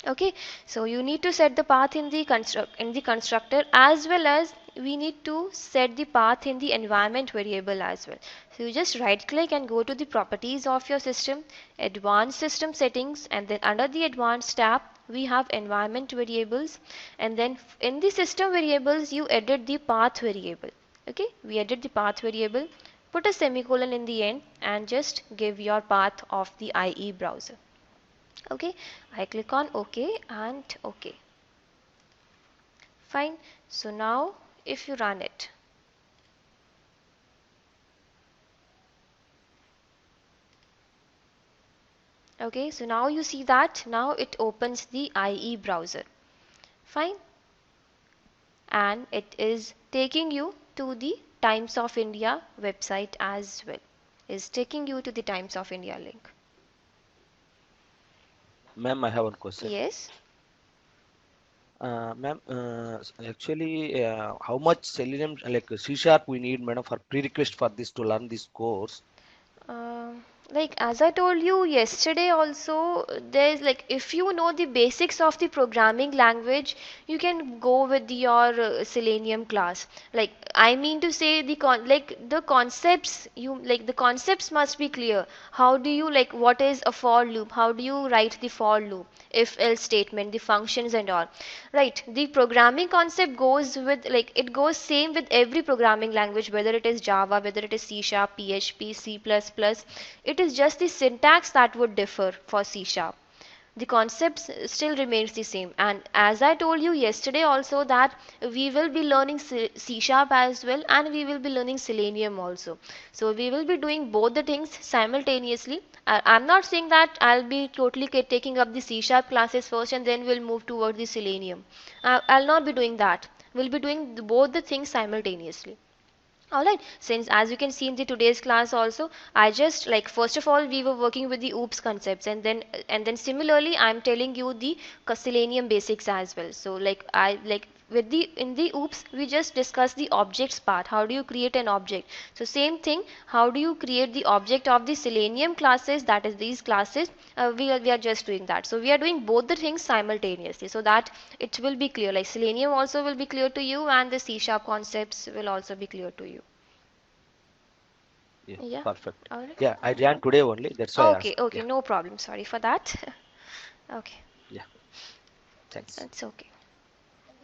Okay, so you need to set the path in the constructor, as well as we need to set the path in the environment variable as well. So you just right click and go to the properties of your system, advanced system settings, and then under the advanced tab we have environment variables, and then in the system variables you edit the path variable. Okay, we edit the path variable, put a semicolon in the end, and just give your path of the IE browser. Okay, I click on OK and OK. Fine. So now if you run it, okay, so now you see that now it opens the IE browser. Fine. And it is taking you to the Times of India website as well. Is taking you to the Times of India link. Ma'am, I have one question. Yes. Ma'am, actually, how much Selenium, like C# we need, madam, for prerequisite for this to learn this course? Like as I told you yesterday also, there's like if you know the basics of the programming language, you can go with your Selenium class. Like I mean to say the concepts, the concepts must be clear. How do you, like, what is a for loop? How do you write the for loop? If else statement, the functions and all, right? The programming concept goes with, like, it goes same with every programming language, whether it is Java, whether it is C#, PHP, C++. It is just the syntax that would differ for C#. The concepts still remains the same, and as I told you yesterday also that we will be learning C# as well, and we will be learning Selenium also. So we will be doing both the things simultaneously. I'm not saying that I'll be totally taking up the C# classes first and then we'll move toward the Selenium. I'll not be doing that. We'll be doing both the things simultaneously. Alright, since as you can see in the today's class also, I just, like, first of all we were working with the OOPS concepts, and then similarly I'm telling you the Selenium basics as well. So like I like with the in the OOPS we just discussed the objects part. How do you create an object? So same thing, how do you create the object of the Selenium classes, that is these classes, we are just doing that. So we are doing both the things simultaneously so that it will be clear, like Selenium also will be clear to you and the C# concepts will also be clear to you. Yeah, Yeah. perfect. All right. Yeah, I ran today only. That's why I Okay, asked. okay, Yeah, no problem. Sorry for that. Okay, yeah. Thanks. that's okay.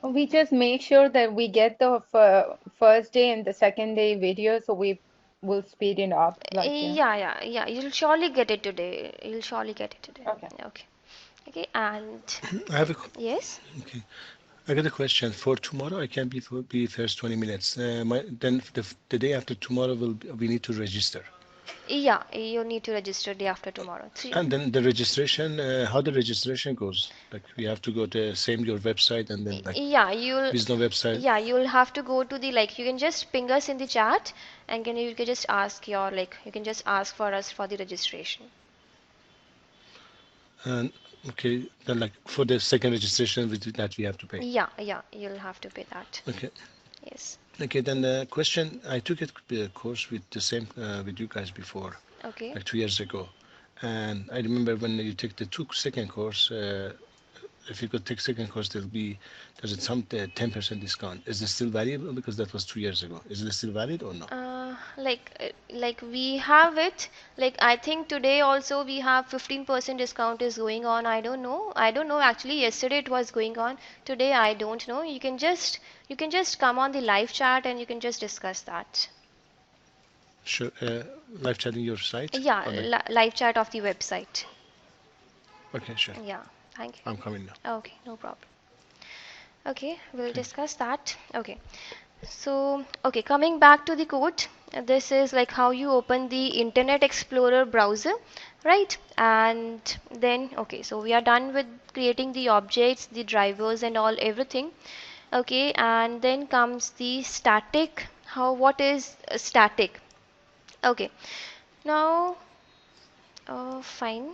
We just make sure that we get the first day and the second day video, so we will speed it up. Like, Yeah. You'll surely get it today. You'll surely get it today. okay. Okay. Okay, and I have a yes. okay. I got a question for tomorrow. I can be first 20 minutes. Then the day after tomorrow we need to register. Yeah, you need to register day after tomorrow. And then the registration, how the registration goes? Like we have to go to same your website and then like Yeah, you'll Wisdom website. yeah, you'll have to go to the, like, you can just ping us in the chat, and you can just ask your, like, you can just ask for us for the registration. And okay, then like for the second registration that we have to pay. Yeah, you'll have to pay that. Okay. Yes. Okay, then the question, I took a course with the same with you guys before, Okay. like 2 years ago, and I remember when you take the second course, if you could take second course, there's some 10% discount. Is this still valuable? Because that was 2 years ago. Is it still valid or no? Like we have it. Like I think today also we have 15% discount is going on. I don't know. I don't know actually. Yesterday it was going on. Today I don't know. You can just come on the live chat and you can just discuss that. Sure. Live chatting your site? Yeah, Or like- live chat of the website. Okay, sure. Yeah, thank you. I'm coming now. Okay, no problem. Okay, we'll discuss that. Okay. So, okay, coming back to the code, this is like how you open the Internet Explorer browser, right? And then, okay, so we are done with creating the objects, the drivers and all, everything. Okay, and then comes the static. What is static? Okay, now fine.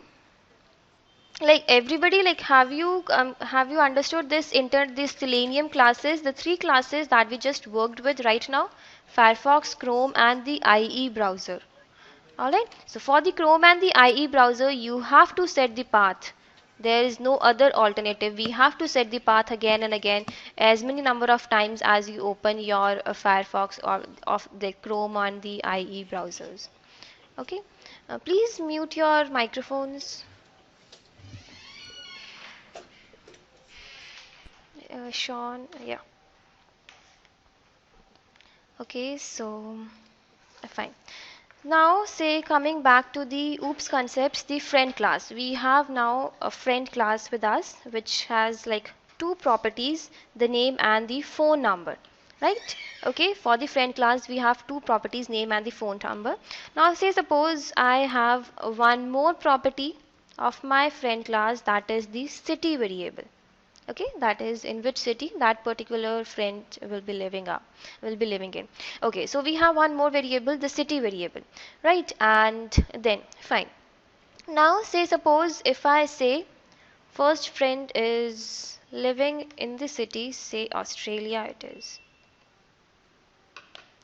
Like everybody, like have you understood these Selenium classes, the three classes that we just worked with right now? Firefox, Chrome, and the IE browser. Alright, so for the Chrome and the IE browser, you have to set the path. There is no other alternative. We have to set the path again and again, as many number of times as you open your Firefox or of the Chrome and the IE browsers. Okay, please mute your microphones. Sean, yeah. Okay, so fine. Now, say coming back to the OOPS concepts, the friend class. We have now a friend class with us, which has like two properties, the name and the phone number. Right? Okay, for the friend class, we have two properties, name and the phone number. Now, say suppose I have one more property of my friend class, that is the city variable. Okay, that is in which city that particular friend will be living in. Okay, so we have one more variable, the city variable, right? And then fine, now say suppose if I say first friend is living in the city, say Australia it is.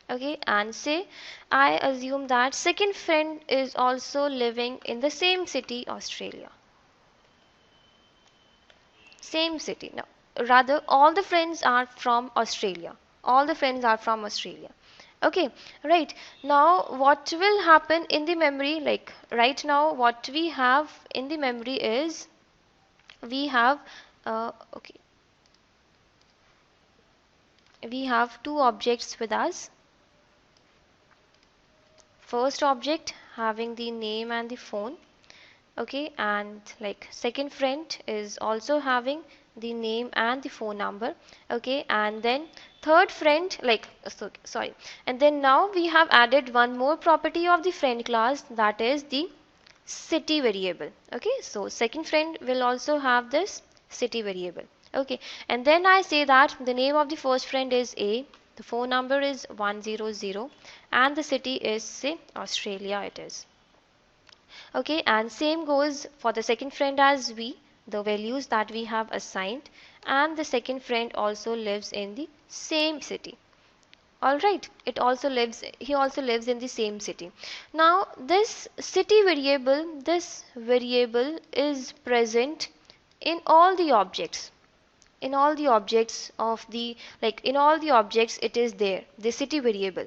Okay, and say I assume that second friend is also living in the same city, Australia. Same city. No, rather all the friends are from Australia. All the friends are from Australia. Okay, right. Now what will happen in the memory, like right now what we have in the memory is we have okay, we have two objects with us. First object having the name and the phone. Okay, and like second friend is also having the name and the phone number. Okay, and then third friend, like sorry, and then now we have added one more property of the friend class, that is the city variable. Okay, so second friend will also have this city variable. Okay, and then I say that the name of the first friend is A, the phone number is 100, and the city is, say, Australia it is. Okay, and same goes for the second friend as the values that we have assigned, and the second friend also lives in the same city. All right, he also lives in the same city. Now this city variable, this variable is present in all the objects. In all the objects of the, like in all the objects it is there, the city variable.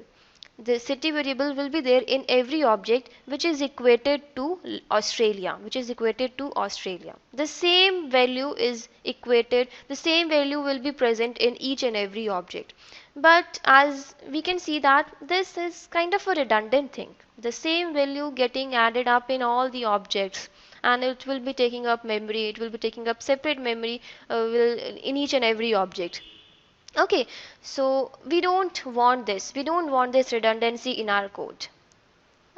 The city variable will be there in every object which is equated to Australia, which is equated to Australia. The same value is equated, the same value will be present in each and every object. But as we can see that this is kind of a redundant thing. The same value getting added up in all the objects, and it will be taking up memory, it will be taking up separate memory will in each and every object. Okay, so we don't want this. We don't want this redundancy in our code.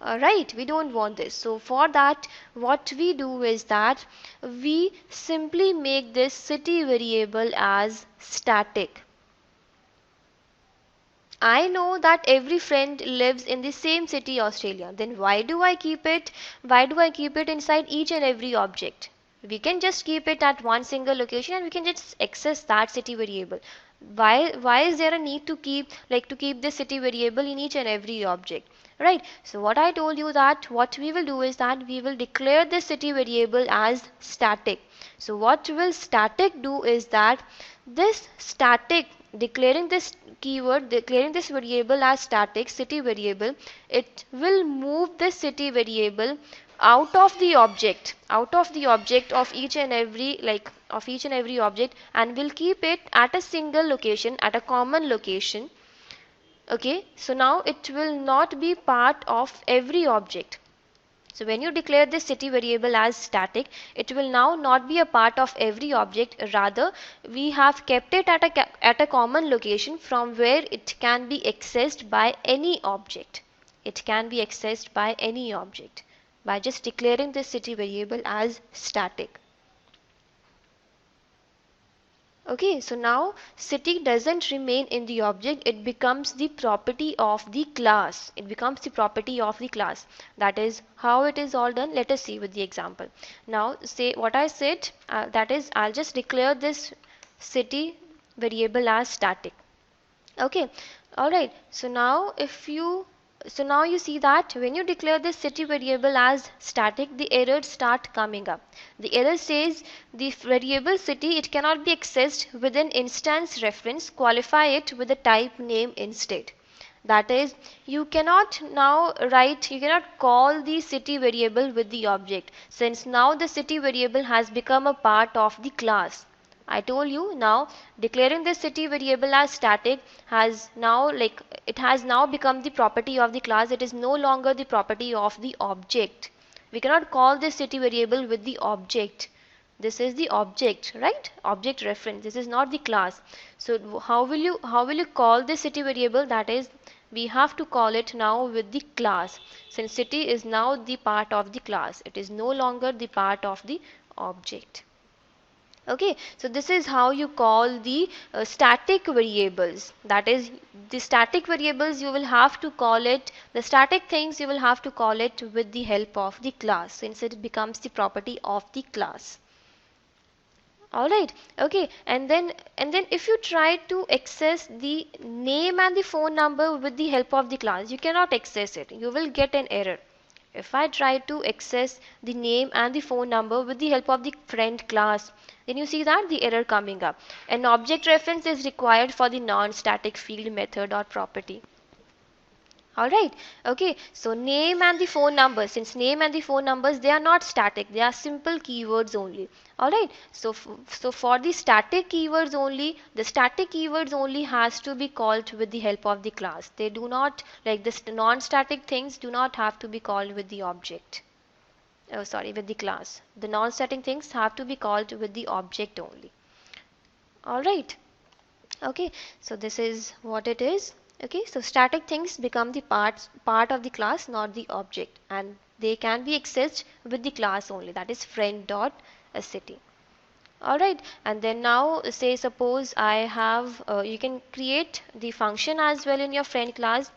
Right, we don't want this. So for that, what we do is that we simply make this city variable as static. I know that every friend lives in the same city, Australia. Then why do I keep it? Why do I keep it inside each and every object? We can just keep it at one single location and we can just access that city variable. Why is there a need to keep this city variable in each and every object, right? So what I told you, that what we will do is that we will declare this city variable as static. So what will static do is that this static, declaring this keyword, declaring this variable as static city variable, it will move this city variable out of the object of each and every, of each and every object, and will keep it at a single location, at a common location. Okay, so now it will not be part of every object. So when you declare this city variable as static, it will now not be a part of every object. Rather, we have kept it at a common location from where it can be accessed by any object. It can be accessed by any object by just declaring this city variable as static. Okay, so now city doesn't remain in the object, it becomes the property of the class. It becomes the property of the class. That is how it is all done. Let us see with the example. Now say what I said, that is I'll just declare this city variable as static. Okay, all right. So now you see that when you declare this city variable as static, the errors start coming up. The error says the variable city, it cannot be accessed with an instance reference. Qualify it with the type name instead. That is, you cannot you cannot call the city variable with the object, since now the city variable has become a part of the class. I told you, now declaring the city variable as static has now, like, it has now become the property of the class. It is no longer the property of the object. We cannot call this city variable with the object. This is the object, right? Object reference. This is not the class. So how will you call this city variable? That is, we have to call it now with the class, since city is now the part of the class. It is no longer the part of the object. Okay, so this is how you call the static variables. That is, the static variables you will have to call it, the static things you will have to call it with the help of the class, since it becomes the property of the class. All right, okay, and then if you try to access the name and the phone number with the help of the class, you cannot access it. You will get an error. If I try to access the name and the phone number with the help of the friend class, then you see that the error coming up. An object reference is required for the non-static field method or property. Alright, okay, so name and the phone number, since name and the phone numbers, they are not static, they are simple keywords only. Alright, so for the static keywords only, the static keywords only has to be called with the help of the class. They do not, like this non-static things do not have to be called with the object. Oh, sorry, with the class. The non-static things have to be called with the object only. Alright, okay, so this is what it is. Okay, so static things become the part of the class, not the object, and they can be accessed with the class only, that is friend dot city. All right, and then now say suppose I have you can create the function as well in your friend class.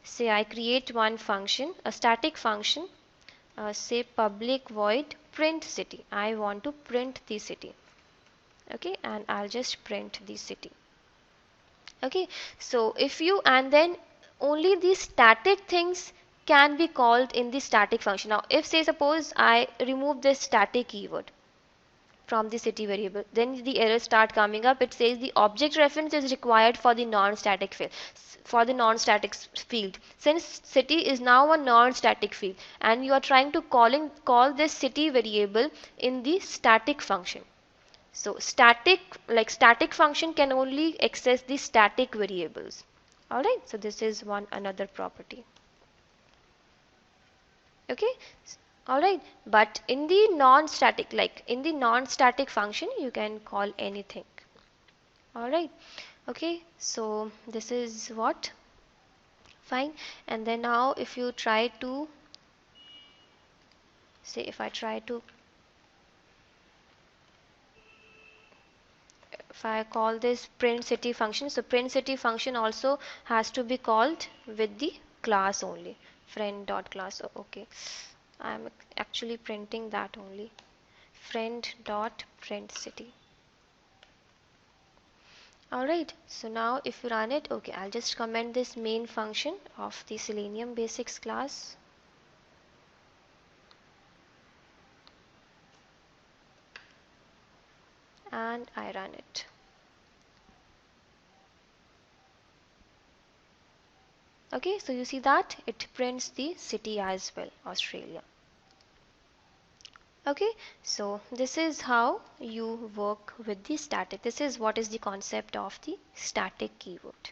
Say I create one function, a static function, say public void print city. I want to print the city. Okay, and I'll just print the city. Okay, so if you, and then only the static things can be called in the static function. Now if say suppose I remove this static keyword from the city variable, then the errors start coming up. It says the object reference is required for the non-static field, since city is now a non-static field and you are trying to call this city variable in the static function. So static function can only access the static variables. Alright, so this is one another property. Okay, alright, but in the non-static, like in the non-static function, you can call anything. Alright, okay, so this is what? Fine, and then now if you try to, say if I call this print city function, so print city function also has to be called with the class only, friend dot class. Okay, I'm actually printing that only, friend dot print city. Alright, so now if you run it, okay, I'll just comment this main function of the Selenium Basics class. And I run it. Okay, so you see that it prints the city as well, Australia. Okay, so this is how you work with the static. This is what is the concept of the static keyword.